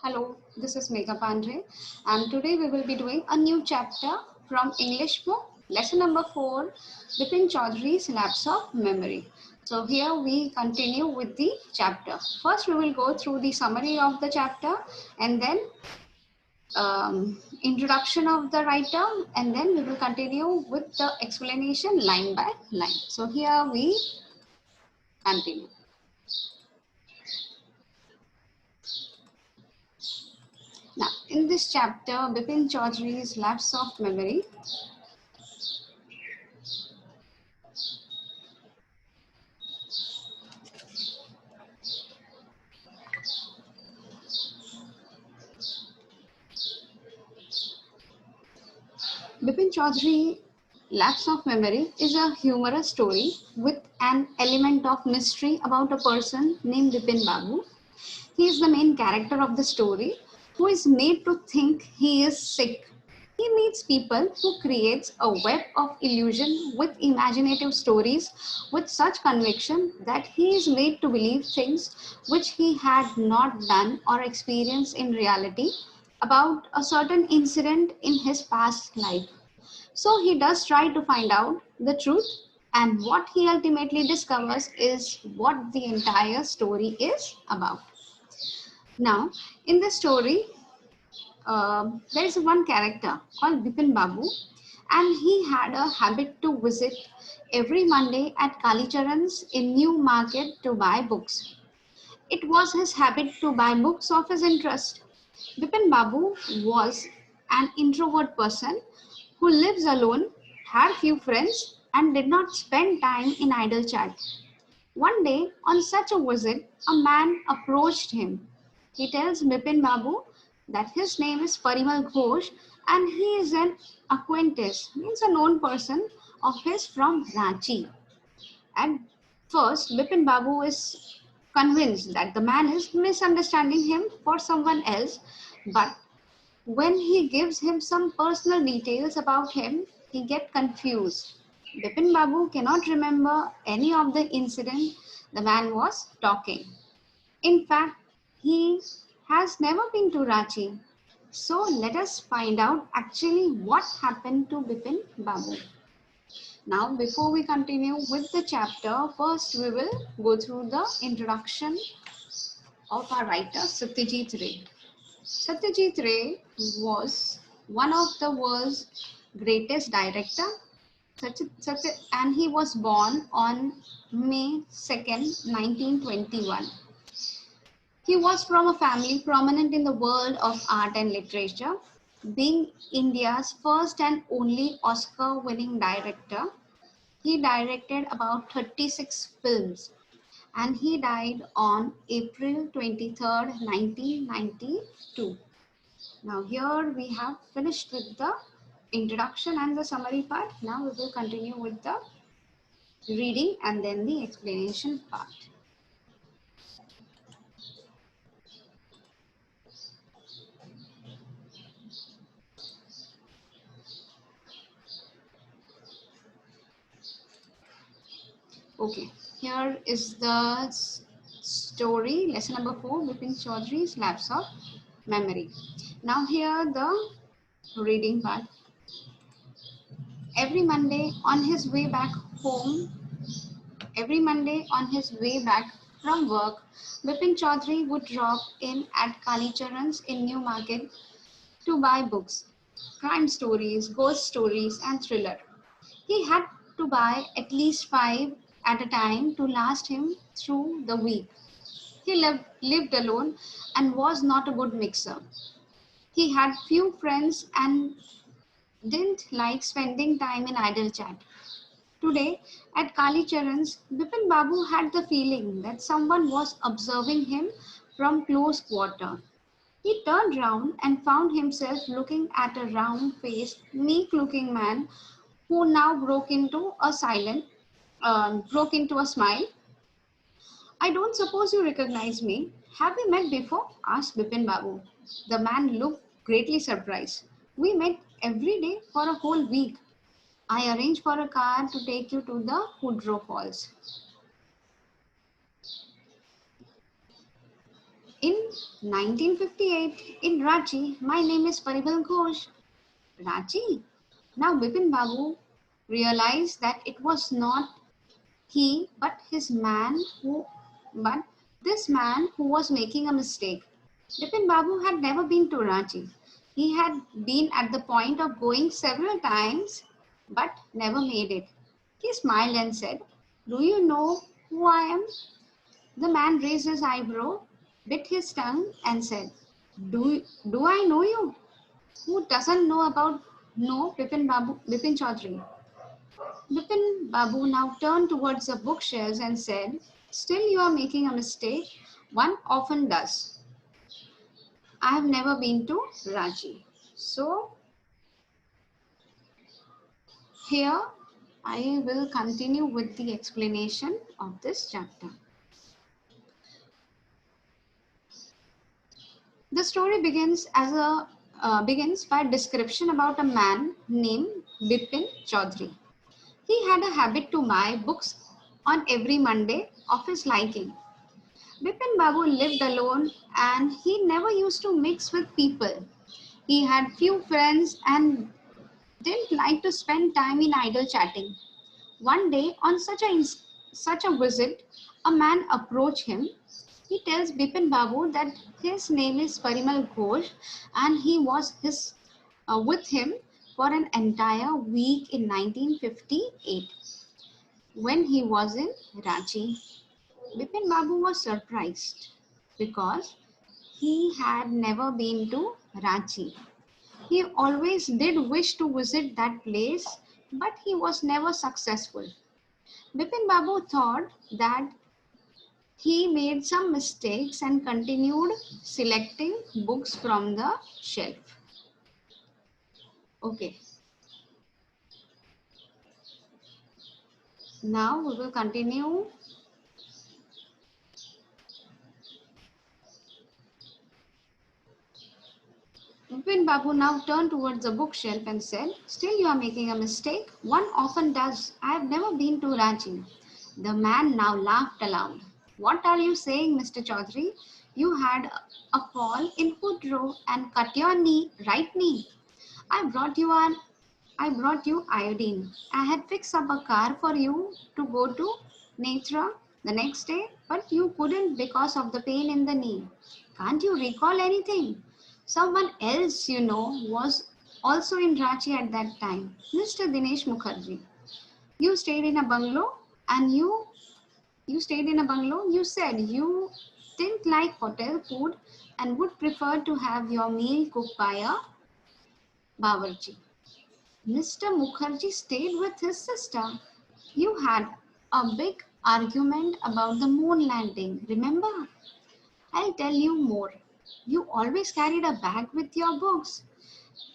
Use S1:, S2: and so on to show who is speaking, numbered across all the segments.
S1: Hello, this is Megha Pandre, and today we will be doing a new chapter from English book, lesson number 4, Bipin Chaudhary's Lapse of Memory. So here we continue with the chapter. First, we will go through the summary of the chapter and then introduction of the writer, and then we will continue with the explanation line by line. So here we continue. Now, in this chapter, Bipin Chaudhary's Lapse of Memory, Bipin Chaudhary Lapse of Memory is a humorous story with an element of mystery about a person named Bipin Babu. He is the main character of the story who is made to think he is sick. He meets people who creates a web of illusion with imaginative stories with such conviction that he is made to believe things which he had not done or experienced in reality about a certain incident in his past life. So he does try to find out the truth, and what he ultimately discovers is what the entire story is about. Now, in the story, there is one character called Bipin Babu, and he had a habit to visit every Monday at Kalicharan's in New Market to buy books. It was his habit to buy books of his interest. Bipin Babu was an introvert person who lives alone, had few friends, and did not spend time in idle chat. One day, on such a visit, a man approached him. He tells Bipin Babu that his name is Parimal Ghosh and he is an acquaintance, means a known person of his from Ranchi. At first, Bipin Babu is convinced that the man is misunderstanding him for someone else, but when he gives him some personal details about him, he gets confused. Bipin Babu cannot remember any of the incident the man was talking. In fact, he has never been to Ranchi. So let us find out actually what happened to Bipin Babu. Now, before we continue with the chapter, first we will go through the introduction of our writer Satyajit Ray. Satyajit Ray was one of the world's greatest director, and he was born on May 2nd, 1921. He was from a family prominent in the world of art and literature, being India's first and only Oscar-winning director. He directed about 36 films, and he died on April 23rd, 1992. Now here we have finished with the introduction and the summary part. Now we will continue with the reading and then the explanation part. Okay, here is the story, lesson number 4, Bipin Chaudhary's Lapse of Memory. Now here the reading part. Every Monday on his way back home, every Monday on his way back from work, Bipin Chaudhary would drop in at Kalicharan's in New Market to buy books, crime stories, ghost stories, and thriller. He had to buy at least 5 at a time to last him through the week. He lived alone and was not a good mixer. He had few friends and didn't like spending time in idle chat. Today, at Kali Charan's, Bipin Babu had the feeling that someone was observing him from close quarter. He turned round and found himself looking at a round-faced, meek-looking man who now broke into a smile. I don't suppose you recognize me. Have we met before? Asked Bipin Babu. The man looked greatly surprised. We met every day for a whole week. I arranged for a car to take you to the Woodrow Falls. In 1958, in Ranchi, my name is Parimal Ghosh. Ranchi? Now Bipin Babu realized that it was not he, but this man who was making a mistake. Bipin Babu had never been to Ranchi. He had been at the point of going several times, but never made it. He smiled and said, "Do you know who I am?" The man raised his eyebrow, bit his tongue, and said, Do I know you? Who doesn't know Bipin Chaudhary? Bipin Babu now turned towards the bookshelves and said, "Still you are making a mistake. One often does. I have never been to Ranchi." So here I will continue with the explanation of this chapter. The story begins by a description about a man named Bipin Chaudhary. He had a habit to buy books on every Monday of his liking. Bipin Babu lived alone and he never used to mix with people. He had few friends and didn't like to spend time in idle chatting. One day, on such a visit, a man approached him. He tells Bipin Babu that his name is Parimal Ghosh and he was with him for an entire week in 1958 when he was in Ranchi. Bipin Babu was surprised because he had never been to Ranchi. He always did wish to visit that place, but he was never successful. Bipin Babu thought that he made some mistakes and continued selecting books from the shelf. Okay, now we will continue. Bipin Babu now turned towards the bookshelf and said, "Still you are making a mistake. One often does. I have never been to Ranchi." The man now laughed aloud. "What are you saying, Mr. Chaudhary? You had a fall in Woodrow and cut your right knee. I brought you an I brought you iodine. I had fixed up a car for you to go to Netra the next day, but you couldn't because of the pain in the knee. Can't you recall anything? Someone else you know was also in Ranchi at that time, Mr. Dinesh Mukherjee. You stayed in a bungalow and you stayed in a bungalow. You said you didn't like hotel food and would prefer to have your meal cooked by a bawarchi. Mr. Mukherjee stayed with his sister. You had a big argument about the moon landing, remember? I'll tell you more. You always carried a bag with your books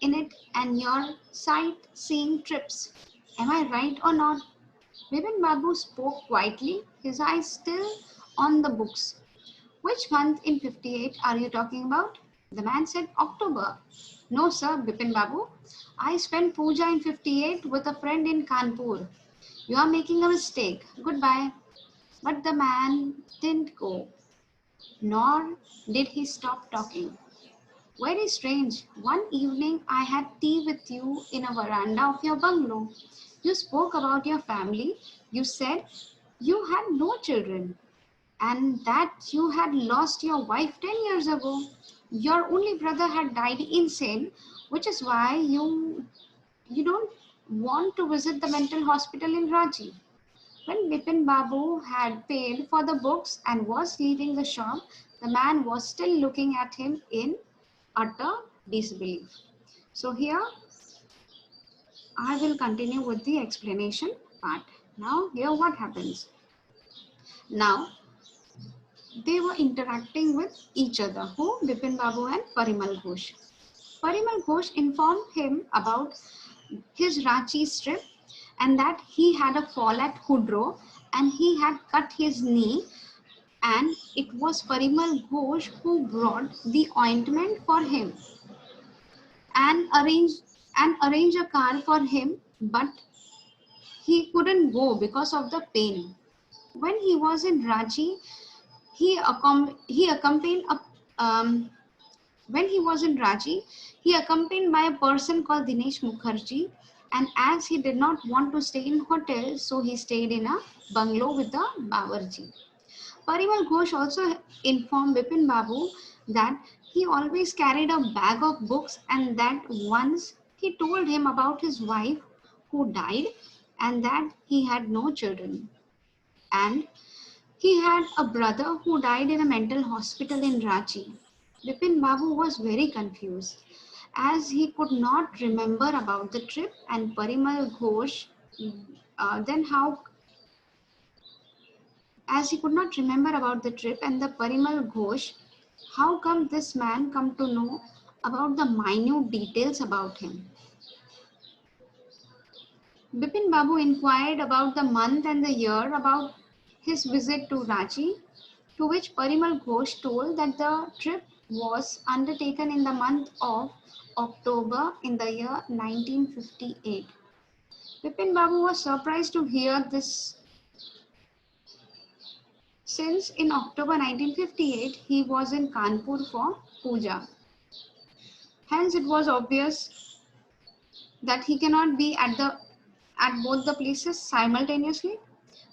S1: in it and your sightseeing trips. Am I right or not? Bipin Babu spoke quietly, his eyes still on the books. Which month in 58 are you talking about? The man said October. No, sir, Bipin Babu. I spent puja in 58 with a friend in Kanpur. You are making a mistake. Goodbye. But the man didn't go, nor did he stop talking. Very strange. One evening I had tea with you in a veranda of your bungalow. You spoke about your family. You said you had no children and that you had lost your wife 10 years ago. Your only brother had died insane, which is why you don't want to visit the mental hospital in Ranchi. When Bipin Babu had paid for the books and was leaving the shop, the man was still looking at him in utter disbelief. So here I will continue with the explanation part. Now here what happens. Now they were interacting with each other. Who? Bipin Babu and Parimal Ghosh. Parimal Ghosh informed him about his Ranchi trip and that he had a fall at Hudro and he had cut his knee, and it was Parimal Ghosh who brought the ointment for him and arranged a car for him, but he couldn't go because of the pain. When he was in Ranchi, he accompanied Um, when he was in Ranchi, he accompanied by a person called Dinesh Mukherjee, and as he did not want to stay in hotel, so he stayed in a bungalow with the Bawarji. Parimal Ghosh also informed Bipin Babu that he always carried a bag of books and that once he told him about his wife who died and that he had no children. And he had a brother who died in a mental hospital in Ranchi. Bipin Babu was very confused as he could not remember about the trip and Parimal Ghosh then how as he could not remember about the trip and the Parimal Ghosh, how come this man come to know about the minute details about him? Bipin Babu inquired about the month and the year about his visit to Ranchi, to which Parimal Ghosh told that the trip was undertaken in the month of October in the year 1958. Bipin Babu was surprised to hear this since in October 1958 he was in Kanpur for puja. Hence, it was obvious that he cannot be at both the places simultaneously.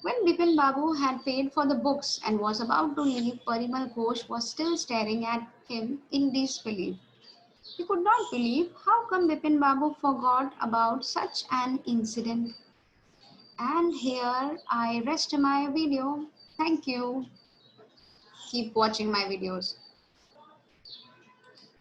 S1: When Bipin Babu had paid for the books and was about to leave, Parimal Ghosh was still staring at him in disbelief. He could not believe how come Bipin Babu forgot about such an incident. And here I rest my video. Thank you. Keep watching my videos.